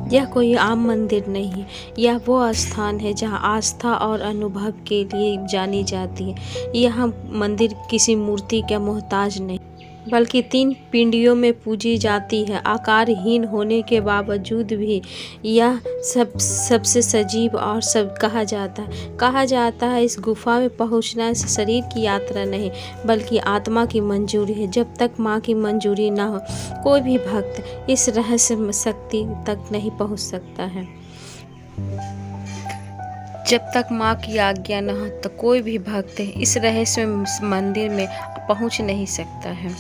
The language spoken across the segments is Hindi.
यह कोई आम मंदिर नहीं है। यह वो स्थान है जहाँ आस्था और अनुभव के लिए जानी जाती है। यह मंदिर किसी मूर्ति का मोहताज नहीं, बल्कि 3 पिंडियों में पूजी जाती है। आकारहीन होने के बावजूद भी यह सबसे सजीव और सब कहा जाता है इस गुफा में पहुंचना शरीर की यात्रा नहीं, बल्कि आत्मा की मंजूरी है। जब तक माँ की मंजूरी ना हो, कोई भी भक्त इस रहस्य शक्ति तक नहीं पहुंच सकता है। जब तक माँ की आज्ञा न हो तो कोई भी भक्त इस रहस्य मंदिर में पहुंच नहीं सकता है।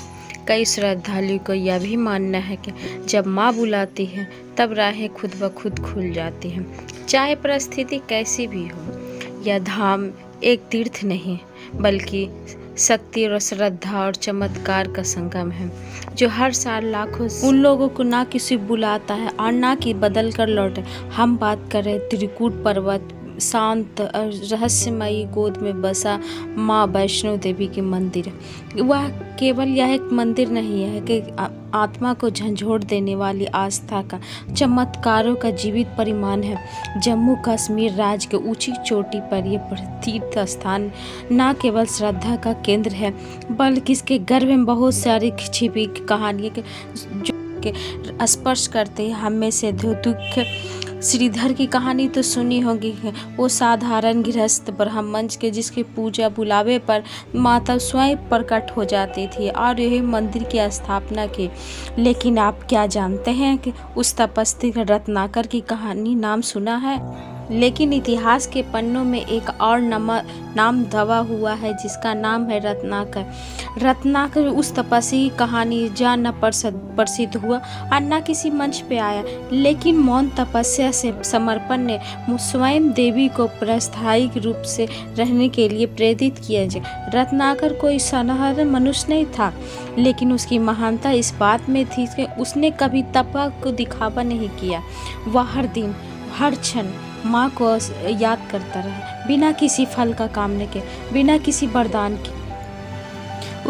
कई श्रद्धालुओं को यह भी मानना है कि जब माँ बुलाती है तब राहें खुद ब खुद खुल जाती हैं, चाहे परिस्थिति कैसी भी हो। यह धाम एक तीर्थ नहीं, बल्कि शक्ति और श्रद्धा और चमत्कार का संगम है, जो हर साल लाखों उन लोगों को ना किसी बुलाता है और ना कि बदल कर लौटे। हम बात कर रहे त्रिकूट पर्वत, शांत और रहस्यमयी गोद में बसा माँ वैष्णो देवी के मंदिर। वह केवल यह एक मंदिर नहीं है कि आत्मा को झंझोड़ देने वाली आस्था का, चमत्कारों का जीवित परिमाण है। जम्मू कश्मीर राज्य के ऊंची चोटी पर यह तीर्थ स्थान न केवल श्रद्धा का केंद्र है, बल्कि इसके गर्भ में बहुत सारी छिपी कहानियाँ जो स्पर्श करते हैं हमें से दुख। श्रीधर की कहानी तो सुनी होगी। वो साधारण गृहस्थ ब्राह्मण के जिसकी पूजा बुलावे पर माता स्वयं प्रकट हो जाती थी और यही मंदिर की स्थापना की। लेकिन आप क्या जानते हैं कि उस तपस्वी रत्नाकर की कहानी नाम सुना है? लेकिन इतिहास के पन्नों में एक और नाम दबा हुआ है जिसका नाम है रत्नाकर। रत्नाकर उस तपस्वी की कहानी जहाँ न प्रसिद्ध हुआ और न किसी मंच पे आया, लेकिन मौन तपस्या से समर्पण ने स्वयं देवी को प्रस्थायी रूप से रहने के लिए प्रेरित किया। रत्नाकर कोई साधारण मनुष्य नहीं था, लेकिन उसकी महानता इस बात में थी कि उसने कभी तपा को दिखावा नहीं किया। वह हर दिन हर क्षण माँ को याद करता रहा, बिना किसी फल का कामना के, बिना किसी वरदान के।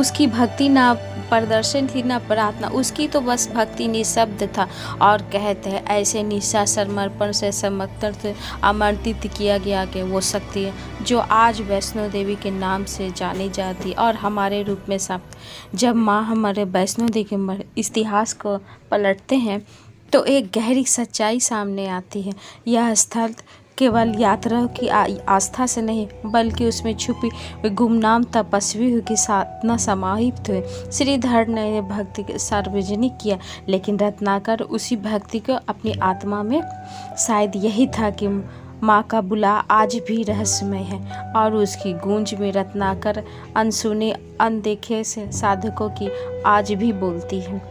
उसकी भक्ति ना प्रदर्शन थी ना प्रार्थना, उसकी तो बस भक्ति निःशब्द था। और कहते हैं ऐसे निशा समर्पण से समर्पित से आमंत्रित किया गया कि वो शक्ति है जो आज वैष्णो देवी के नाम से जानी जाती और हमारे रूप में सब। जब माँ हमारे वैष्णो देवी के इतिहास को पलटते हैं तो एक गहरी सच्चाई सामने आती है। यह स्थल केवल यात्रा की आस्था से नहीं, बल्कि उसमें छुपी गुमनाम तपस्वी की साधना समाहित हुए। श्रीधर ने भक्ति के सार्वजनिक किया, लेकिन रत्नाकर उसी भक्ति को अपनी आत्मा में। शायद यही था कि माँ का बुला आज भी रहस्यमय है और उसकी गूंज में रत्नाकर अनसुने अनदेखे से साधकों की आज भी बोलती है।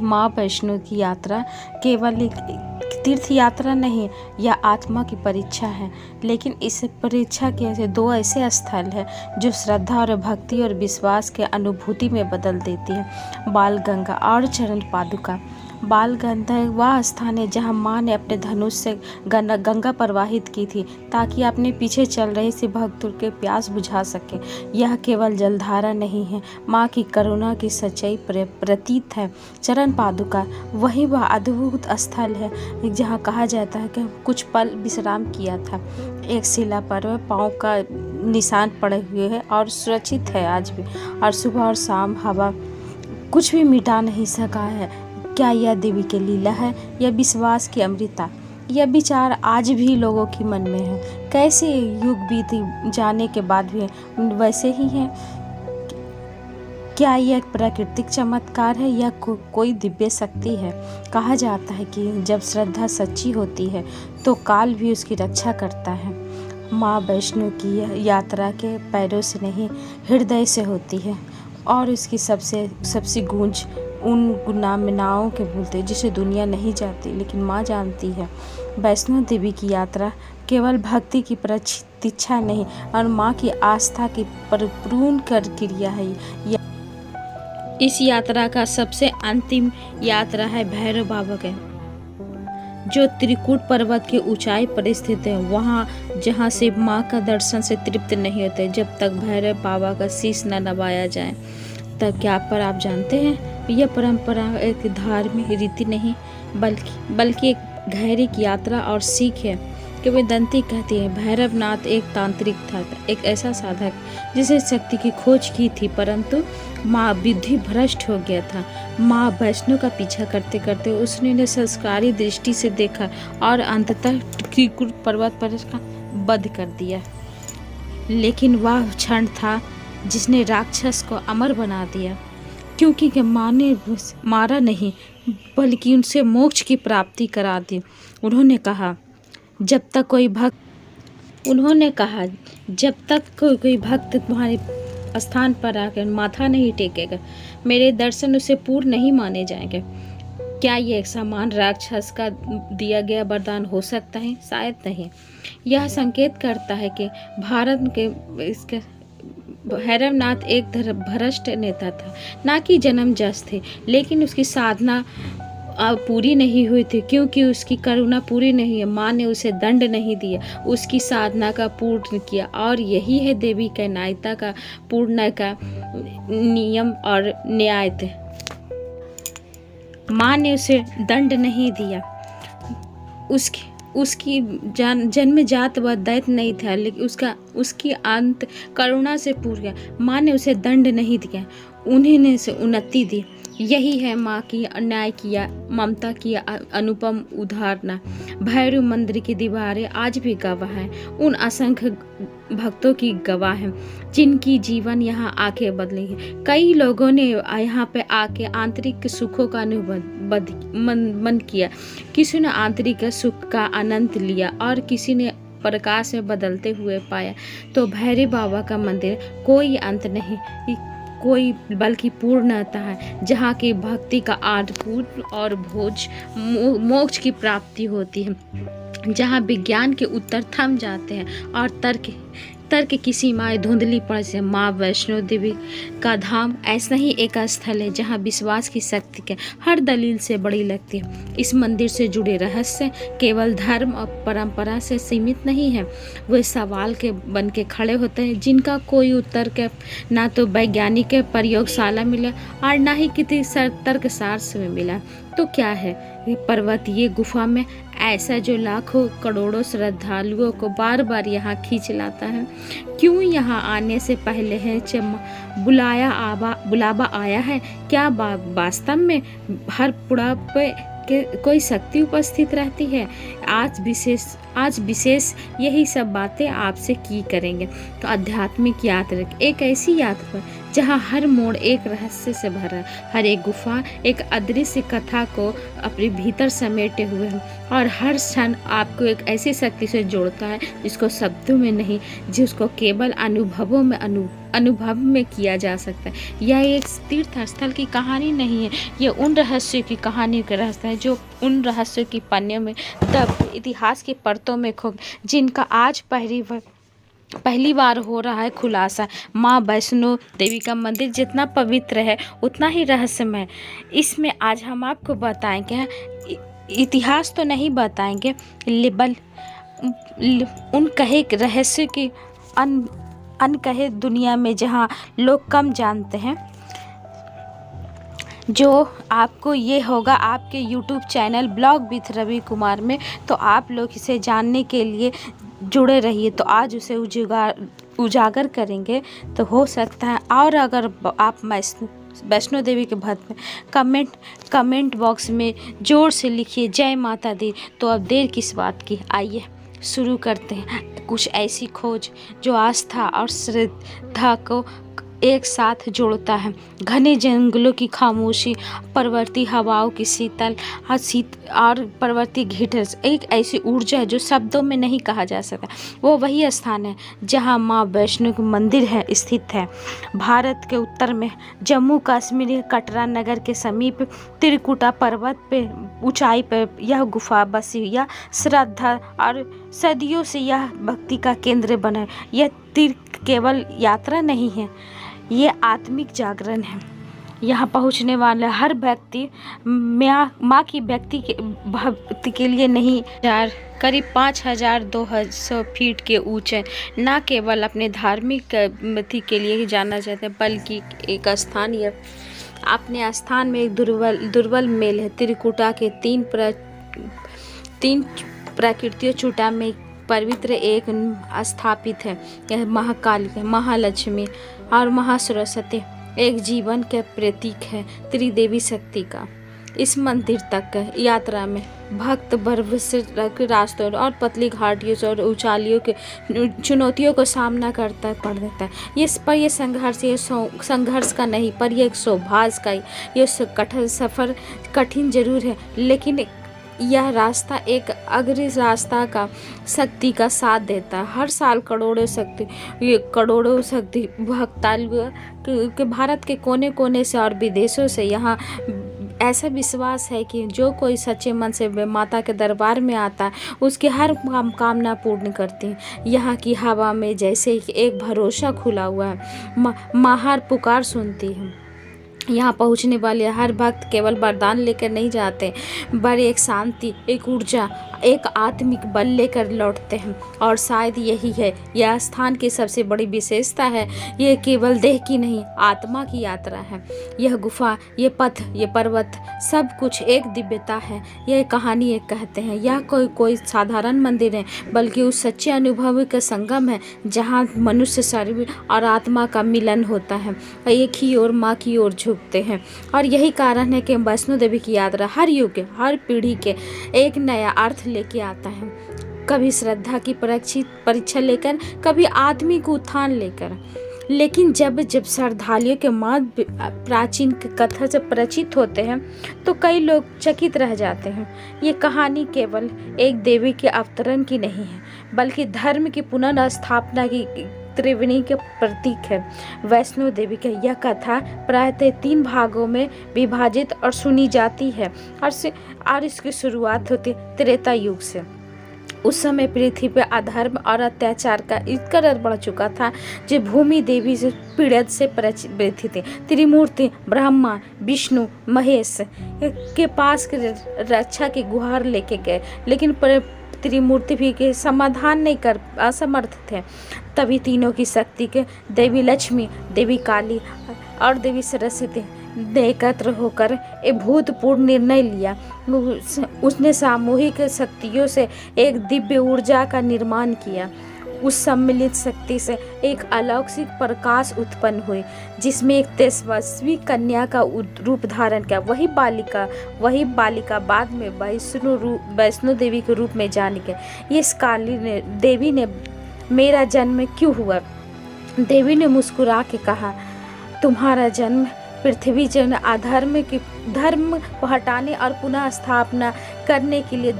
माँ वैष्णो की यात्रा केवल एक तीर्थ यात्रा नहीं, यह आत्मा की परीक्षा है। लेकिन इस परीक्षा के ऐसे 2 ऐसे स्थल हैं जो श्रद्धा और भक्ति और विश्वास के अनुभूति में बदल देती है। बालगंगा और चरण पादुका। बालगंगा वह स्थान है जहाँ माँ ने अपने धनुष से गंगा प्रवाहित की थी ताकि अपने पीछे चल रहे से भक्तों के प्यास बुझा सके। यह केवल जलधारा नहीं है, माँ की करुणा की सच्चाई प्रतीत है। चरण पादुका वही वह अद्भुत स्थल है जहाँ कहा जाता है कि कुछ पल विश्राम किया था। एक शिला पर पाँव का निशान पड़े हुए है और सुरक्षित है आज भी, और सुबह और शाम हवा कुछ भी मिटा नहीं सका है। क्या यह देवी की लीला है या विश्वास की अमृता? यह विचार आज भी लोगों के मन में है। कैसे युग बीत जाने के बाद भी वैसे ही है। क्या यह एक प्राकृतिक चमत्कार है या कोई दिव्य शक्ति है? कहा जाता है कि जब श्रद्धा सच्ची होती है तो काल भी उसकी रक्षा करता है। माँ वैष्णो की यह यात्रा के पैरों से नहीं, हृदय से होती है और उसकी सबसे गूंज उन गुमनामों के बोलते जिसे दुनिया नहीं जानती, लेकिन माँ जानती है। वैष्णो देवी की यात्रा केवल भक्ति की प्रतीक्षा नहीं और माँ की आस्था की परिपूर्ण क्रिया है। इस यात्रा का सबसे अंतिम यात्रा है भैरव बाबा के, जो त्रिकूट पर्वत की ऊंचाई पर स्थित है। वहाँ जहाँ से माँ का दर्शन से तृप्त नहीं होते जब तक भैरव बाबा का शीश न नवाया जाए। तब क्या पर आप जानते हैं, यह परंपरा एक धार्मिक रीति नहीं बल्कि एक गहरी की यात्रा और सीख है। किंवदंती कहती है भैरवनाथ एक तांत्रिक था, एक ऐसा साधक जिसने शक्ति की खोज की थी, परंतु माँ बुद्धि भ्रष्ट हो गया था। माँ वैष्णो का पीछा करते करते उसने उन्हें संस्कारी दृष्टि से देखा और अंततः त्रिकुट पर्वत पर उसका वध कर दिया। लेकिन वह क्षण था जिसने राक्षस को अमर बना दिया, क्योंकि माँ ने मारा नहीं बल्कि उनसे मोक्ष की प्राप्ति करा दी। उन्होंने कहा जब तक कोई भक्त तुम्हारे स्थान पर आकर माथा नहीं टेकेगा, मेरे दर्शन उसे पूर्ण नहीं माने जाएंगे। क्या ये समान राक्षस का दिया गया वरदान हो सकता है? शायद नहीं। यह संकेत करता है कि भारत के इसके भैरवनाथ एक भ्रष्ट नेता था, ना कि जन्मजस थे, लेकिन उसकी साधना पूरी नहीं हुई थी, क्योंकि उसकी करुणा पूरी नहीं है। माँ ने उसे दंड नहीं दिया, उसकी साधना का पूर्ण किया, और यही है देवी का न्यायता का पूर्ण का नियम और न्याय थे। माँ ने उसे दंड नहीं दिया, उसकी जन्मजात वह दैत्य नहीं था, लेकिन उसकी अंत करुणा से पूर्ण किया। माँ ने उसे दंड नहीं दिया, उन्होंने उसे उन्नति दी। यही है माँ की न्याय किया ममता की अनुपम उदाहरण। भैरव मंदिर की दीवारें आज भी गवाह हैं, उन असंख्य भक्तों की गवाह हैं जिनकी जीवन यहाँ आके बदली है। कई लोगों ने यहाँ पे आके आंतरिक सुखों का मन किया, किसी ने आंतरिक सुख का आनंद लिया और किसी ने प्रकाश में बदलते हुए पाया। तो भैरव बाबा का मंदिर कोई अंत नहीं, कोई बल्कि पूर्णता है, जहाँ की भक्ति का आदपूर्ण और भोज मोक्ष की प्राप्ति होती है, जहाँ विज्ञान के उत्तर थम जाते हैं और तर्क की सीमाएं धुंधली पड़ से। माँ वैष्णो देवी का धाम ऐसा ही एक स्थल है जहाँ विश्वास की शक्ति के हर दलील से बड़ी लगती है। इस मंदिर से जुड़े रहस्य केवल धर्म और परंपरा से सीमित नहीं है, वे सवाल के बन के खड़े होते हैं जिनका कोई उत्तर के ना तो वैज्ञानिक प्रयोगशाला मिला और ना ही किसी तर्कसार से मिला। तो क्या है ये पर्वतीय गुफा में ऐसा जो लाखों करोड़ों श्रद्धालुओं को बार बार यहाँ खींच लाता है? क्यों यहाँ आने से पहले है बुलावा आया है? क्या वास्तव में हर बुढ़ापे के कोई शक्ति उपस्थित रहती है? आज विशेष यही सब बातें आपसे की करेंगे। तो आध्यात्मिक यात्रा, एक ऐसी यात्रा जहाँ हर मोड़ एक रहस्य से भरा है, हर एक गुफा एक अदृश्य कथा को अपने भीतर समेटे हुए है, और हर क्षण आपको एक ऐसी शक्ति से जोड़ता है जिसको शब्दों में नहीं, जिसको केवल अनुभव में किया जा सकता है। यह एक तीर्थ स्थल की कहानी नहीं है, यह उन रहस्यों की कहानी का रहस्य है जो उन रहस्यों की पन्नियों में तब इतिहास की परतों में खो, जिनका आज पहली बार हो रहा है खुलासा। माँ वैष्णो देवी का मंदिर जितना पवित्र है उतना ही रहस्यमय। इसमें आज हम आपको बताएंगे, इतिहास तो नहीं बताएंगे, लेबल उन कहे रहस्य की अनकहे दुनिया में जहाँ लोग कम जानते हैं, जो आपको ये होगा आपके YouTube channel blog with Ravi Kumar में। तो आप लोग इसे जानने के लिए जुड़े रहिए। तो आज उसे उजागर करेंगे। तो हो सकता है, और अगर आप वैष्णो देवी के भक्त में कमेंट बॉक्स में जोर से लिखिए जय माता दी। तो अब देर किस बात की, आइए शुरू करते हैं कुछ ऐसी खोज जो आस्था और श्रद्धा को एक साथ जोड़ता है। घने जंगलों की खामोशी, पर्वतीय हवाओं की शीतल और पर्वतीय घिटस, एक ऐसी ऊर्जा जो शब्दों में नहीं कहा जा सकता। वो वही स्थान है जहाँ माँ वैष्णो का मंदिर है स्थित है। भारत के उत्तर में जम्मू कश्मीर कटरा नगर के समीप त्रिकुटा पर्वत पे ऊंचाई पर यह गुफा बसी। यह श्रद्धा और सदियों से यह भक्ति का केंद्र बना है। यह तीर्थ केवल यात्रा नहीं है, ये आत्मिक जागरण है। यहाँ पहुँचने वाला हर व्यक्ति माँ की भक्ति के लिए नहीं, करीब 5200 फीट के ऊंचे न केवल अपने धार्मिक मति के लिए ही जाना चाहते हैं, बल्कि एक स्थान यह अपने स्थान में एक दुर्बल मेल है। त्रिकुटा के तीन प्रकृतियों चूटा में पवित्र एक स्थापित है। यह महाकाली, महालक्ष्मी और महासरस्वती एक जीवन के प्रतीक है, त्रिदेवी शक्ति का। इस मंदिर तक यात्रा में भक्त बर्फ से रास्तों और पतली घाटियों और ऊंचाइयों के चुनौतियों को सामना करता पड़ देता है। ये संघर्ष का नहीं, पर ये एक सौभाग्य का, ये कठिन सफ़र कठिन जरूर है, लेकिन यह रास्ता एक अग्र रास्ता का शक्ति का साथ देता है। हर साल करोड़ों शक्ति भक्तालु के भारत के कोने कोने से और विदेशों से यहाँ ऐसा विश्वास है कि जो कोई सच्चे मन से माता के दरबार में आता है उसकी हर कामना पूर्ण करती है। यहाँ की हवा में जैसे एक भरोसा खुला हुआ है, माहर पुकार सुनती है। यहाँ पहुँचने वाले हर भक्त केवल वरदान लेकर नहीं जाते, बड़े एक शांति, एक ऊर्जा, एक आत्मिक बल लेकर लौटते हैं। और शायद यही है यह स्थान की सबसे बड़ी विशेषता है। ये केवल देह की नहीं, आत्मा की यात्रा है। यह गुफा, ये पथ, ये पर्वत, सब कुछ एक दिव्यता है। यह कहानी एक कहते हैं यह कोई साधारण मंदिर है, बल्कि उस सच्चे अनुभव का संगम है जहाँ मनुष्य शरीर और आत्मा का मिलन होता है, एक ही ओर माँ की ओर झुकते हैं। और यही कारण है कि वैष्णो देवी की यात्रा हर युग, हर पीढ़ी के एक नया अर्थ लेके आता है। कभी श्रद्धा की परीक्षा लेकर, कभी आत्मिक उत्थान लेकर। लेकिन जब श्रद्धालुओं के मार्ग प्राचीन कथा से परिचित होते हैं तो कई लोग चकित रह जाते हैं। ये कहानी केवल एक देवी के अवतरण की नहीं है, बल्कि धर्म की पुनर्स्थापना की त्रिवेणी के प्रतीक है। वैष्णो देवी की यह कथा प्रायतः 3 भागों में विभाजित और सुनी जाती है और इसकी शुरुआत होती त्रेता युग से। उस समय पृथ्वी पर अधर्म और अत्याचार का इस कदर बढ़ चुका था जो भूमि देवी से पीड़ित से बैठी थी। त्रिमूर्ति ब्रह्मा, विष्णु, महेश के पास रक्षा की गुहार लेके गए, लेकिन त्रिमूर्ति भी के समाधान नहीं कर असमर्थ थे। तभी तीनों की शक्ति के देवी लक्ष्मी, देवी काली और देवी सरस्वती ने एकत्र होकर एक भूतपूर्व निर्णय लिया। उसने सामूहिक शक्तियों से एक दिव्य ऊर्जा का निर्माण किया। उस सम्मिलित शक्ति से एक अलौकिक प्रकाश उत्पन्न हुई, जिसमें एक तेजस्वी कन्या का रूप धारण किया। वही बालिका बाद में वैष्णो देवी के रूप में जानी गई। इस काली देवी ने मेरा जन्म क्यों हुआ? देवी ने मुस्कुरा के कहा, तुम्हारा जन्म पृथ्वी जन अधर्म की धर्म को हटाने और पुनः स्थापना करने के लिए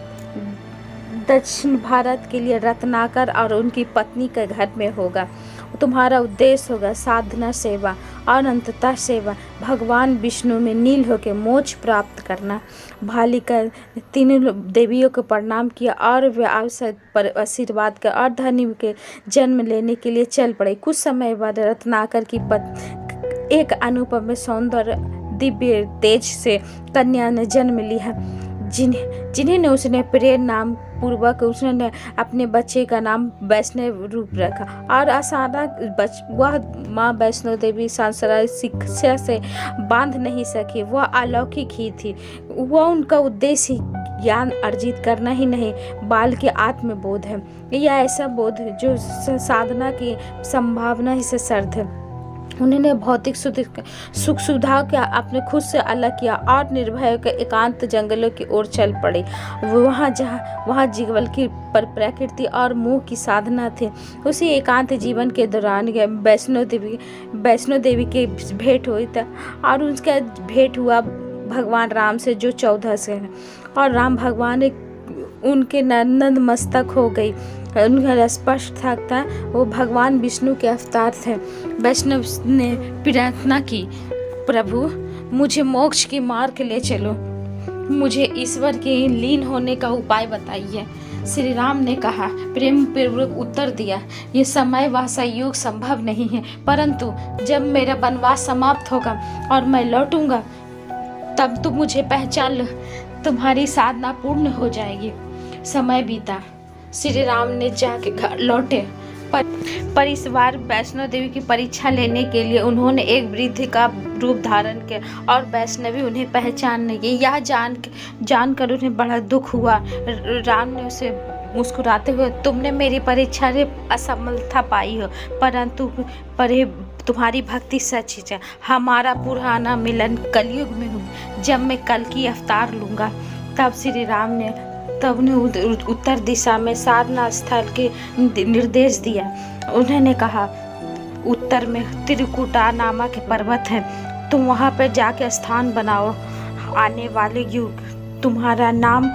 दक्षिण भारत के लिए रत्नाकर और उनकी पत्नी के घर में होगा। तुम्हारा उद्देश्य होगा साधना, सेवा और अंततः सेवा, भगवान विष्णु में नील होकर मोक्ष प्राप्त करना। बालिका तीनों देवियों को प्रणाम किया और वे अवसर पर आशीर्वाद का और धनी के जन्म लेने के लिए चल पड़े। कुछ समय बाद रत्नाकर की एक अनुपम सौंदर्य दिव्य तेज से कन्या ने जन्म लिया, जिन्हें उसने प्रेम नाम पूर्वक उसने अपने बच्चे का नाम वैष्णव रूप रखा। और वह माँ वैष्णो देवी सांसारिक शिक्षा से बांध नहीं सकी, वह अलौकिक ही थी। वह उनका उद्देश्य ज्ञान अर्जित करना ही नहीं, बल्कि आत्मबोध है। यह ऐसा बोध जो साधना की संभावना ही से सर्द है। उन्होंने भौतिक सुख सुविधाओं के अपने खुद से अलग किया और निर्भय के एकांत जंगलों की ओर चल पड़े। वहाँ जीवन की प्रकृति और मोह की साधना थी। उसी एकांत जीवन के दौरान वैष्णो देवी के भेंट हुई था और उनका भेंट हुआ भगवान राम से, जो 14 से है। और राम भगवान उनके नंद मस्तक हो गई। उनका स्पष्ट था वो भगवान विष्णु के अवतार थे। वैष्णव ने प्रार्थना की, प्रभु मुझे मोक्ष के मार्ग ले चलो, मुझे ईश्वर के लीन होने का उपाय बताइए। श्री राम ने कहा, प्रेम पूर्वक उत्तर दिया, ये समय व संयोग संभव नहीं है, परंतु जब मेरा वनवास समाप्त होगा और मैं लौटूंगा तब तुम मुझे पहचान लो, तुम्हारी साधना पूर्ण हो जाएगी। समय बीता, श्री राम ने जाके घर लौटे पर इस बार वैष्णो देवी की परीक्षा लेने के लिए उन्होंने एक वृद्ध का रूप धारण किया और वैष्णवी उन्हें पहचान नहीं गई। यह जानकर उन्हें बड़ा दुख हुआ। राम ने उसे मुस्कुराते हुए, तुमने मेरी परीक्षा में असफलता पाई हो, परंतु पर तुम्हारी भक्ति सच है। हमारा पुराना मिलन कलयुग में हो, जब मैं कल की अवतार लूँगा। तब श्री राम ने उत्तर दिशा में साधना स्थल के निर्देश दिया। उन्होंने कहा, उत्तर में त्रिकुटा नामक पर्वत है, तुम वहाँ पर जाके स्थान बनाओ। आने वाले युग तुम्हारा नाम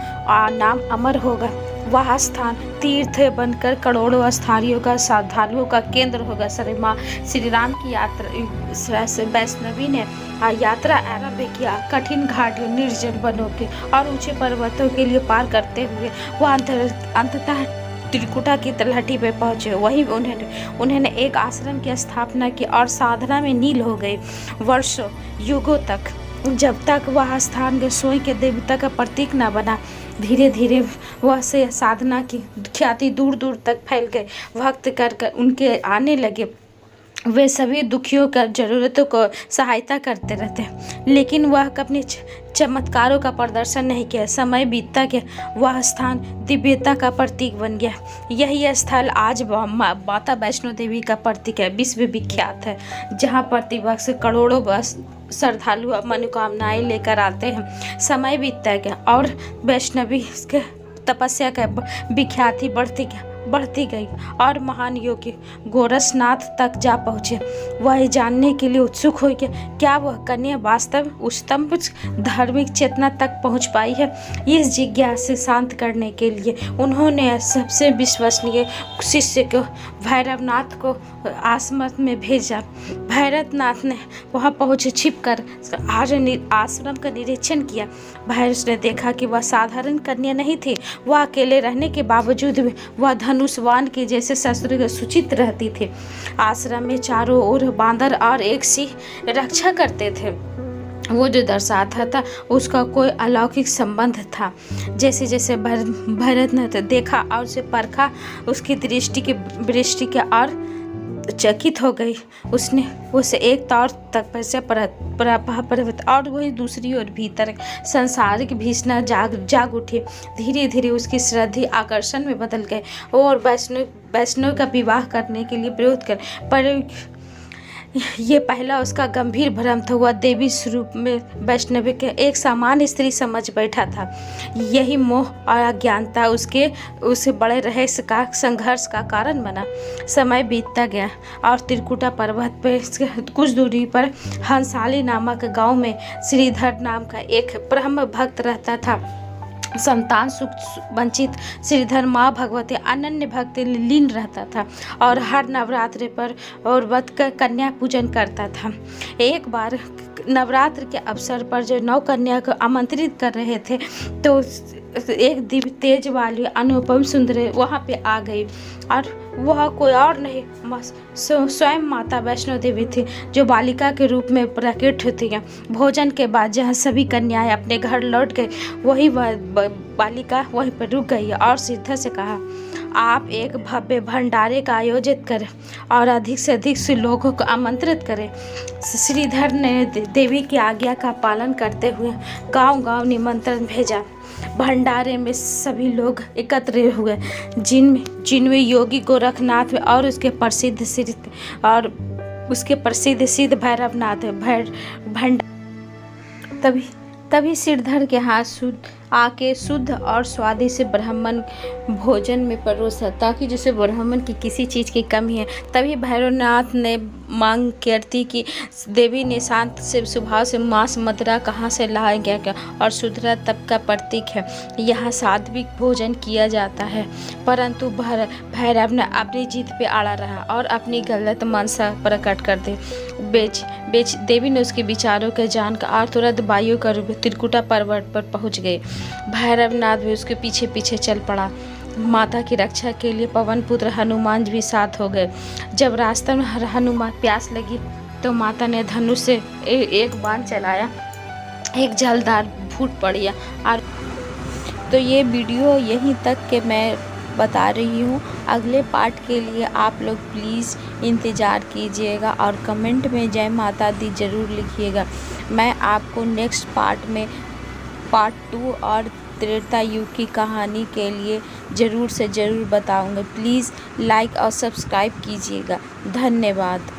अमर होगा। वह स्थान तीर्थ बनकर करोड़ों स्थानियों का श्रद्धालुओं का केंद्र होगा। श्री राम की यात्रा वैष्णवी ने यात्रा आरंभ किया। कठिन घाटियों, निर्जन वनों के और ऊंचे पर्वतों के लिए पार करते हुए वह अंततः त्रिकुटा की तलहटी पे पहुंचे। वहीं उन्होंने एक आश्रम की स्थापना की और साधना में नील हो गए। वर्षों युगों तक जब तक वह स्थान के स्वयं के देवता का प्रतीक न बना, धीरे धीरे वह से साधना की ख्याति दूर दूर तक फैल गई। भक्त कर उनके आने लगे। वे सभी दुखियों का ज़रूरतों को सहायता करते रहते, लेकिन वह अपने चमत्कारों का प्रदर्शन नहीं किया। समय बीतता गया, वह स्थान दिव्यता का प्रतीक बन गया। यही स्थल आज माता वैष्णो देवी का प्रतीक है, विश्व विख्यात है, जहाँ प्रतिवर्ष करोड़ों श्रद्धालु मनोकामनाएं लेकर आते हैं। समय बीतता गया और वैष्णवी के तपस्या का विख्याति बढ़ती गई और महान योगी गोरखनाथ तक जा पहुँचे। वह जानने के लिए उत्सुक हो कि क्या वह कन्या वास्तव उच्चतम धार्मिक चेतना तक पहुँच पाई है। इस जिज्ञासा से शांत करने के लिए उन्होंने सबसे विश्वसनीय शिष्य को भैरवनाथ को आश्रम में भेजा। भैरवनाथ ने वहाँ पहुँचे, छिपकर आश्रम का निरीक्षण किया। भैरव ने देखा कि वह साधारण कन्या नहीं थी। वह अकेले रहने के बावजूद भी वह धनुषवान के जैसे शस्त्र सूचित रहती थी। आश्रम में चारों ओर बांदर और एक सिंह रक्षा करते थे। वो जो दर्शाता था उसका कोई अलौकिक संबंध था। जैसे जैसे भरत ने देखा और उसे परखा, उसकी दृष्टि के और चकित हो गई। उसने उसे एक तौर तक पैसे पर्वत और वही दूसरी ओर भीतर संसारिक भीषण जाग उठी। धीरे धीरे उसकी श्रद्धा आकर्षण में बदल गए और वैष्णव का विवाह करने के लिए विरोध कर, पर ये पहला उसका गंभीर भ्रम था। वह देवी स्वरूप में वैष्णवी के एक सामान्य स्त्री समझ बैठा था। यही मोह और अज्ञानता उसे बड़े रहस्य का संघर्ष का कारण बना। समय बीतता गया और त्रिकुटा पर्वत पर कुछ दूरी पर हंसाली नामक गांव में श्रीधर नाम का एक ब्रह्म भक्त रहता था। संतान सुख वंचित श्रीधर माँ भगवती अनन्य भक्ति लीन रहता था और हर नवरात्रि पर और व्रत का कन्या पूजन करता था। एक बार नवरात्र के अवसर पर जो 9 कन्या को आमंत्रित कर रहे थे, तो एक दिव्य तेज वाली अनुपम सुंदरी वहाँ पे आ गई और वह कोई और नहीं स्वयं माता वैष्णो देवी थी, जो बालिका के रूप में प्रकट होती है। भोजन के बाद जहाँ सभी कन्याएं अपने घर लौट गई, वही वह बालिका वहीं पर रुक गई और श्रीधर से कहा, आप एक भव्य भंडारे का आयोजित करें और अधिक से अधिक लोगों को आमंत्रित करें। श्रीधर ने देवी की आज्ञा का पालन करते हुए गांव-गांव निमंत्रण भेजा। भंडारे में सभी लोग एकत्र हुए, जिनमें योगी गोरखनाथ और उसके प्रसिद्ध सिद्ध भैरवनाथ तभी श्रीधर के हाथ आके शुद्ध और स्वादिष्ट ब्राह्मण भोजन में परोसा, ताकि जैसे ब्राह्मण की किसी चीज़ की कमी है। तभी भैरवनाथ ने मांग करती कि देवी ने शांत से स्वभाव से मांस मदिरा कहाँ से लाया गया क्या, और शुद्रता तब का प्रतीक है। यहाँ सात्विक भोजन किया जाता है। परंतु भैरव ने अपनी जीत पे अड़ा रहा और अपनी गलत मनसा प्रकट कर दी। देवी ने उसके विचारों के जानकर और तुरंत वायु का रूप त्रिकुटा पर्वत पर पहुँच गए। भैरवनाथ भी उसके पीछे पीछे चल पड़ा। माता की रक्षा के लिए पवन पुत्र हनुमान भी साथ हो गए। जब रास्ते में हनुमान प्यास लगी तो माता ने धनुष से एक बाण चलाया, एक जलदार फूट पड़ी। और तो ये वीडियो यहीं तक कि मैं बता रही हूँ। अगले पार्ट के लिए आप लोग प्लीज़ इंतज़ार कीजिएगा और कमेंट में जय माता दी ज़रूर लिखिएगा। मैं आपको नेक्स्ट पार्ट में पार्ट 2 और त्रेता युग की कहानी के लिए ज़रूर से ज़रूर बताऊँगी। प्लीज़ लाइक और सब्सक्राइब कीजिएगा। धन्यवाद।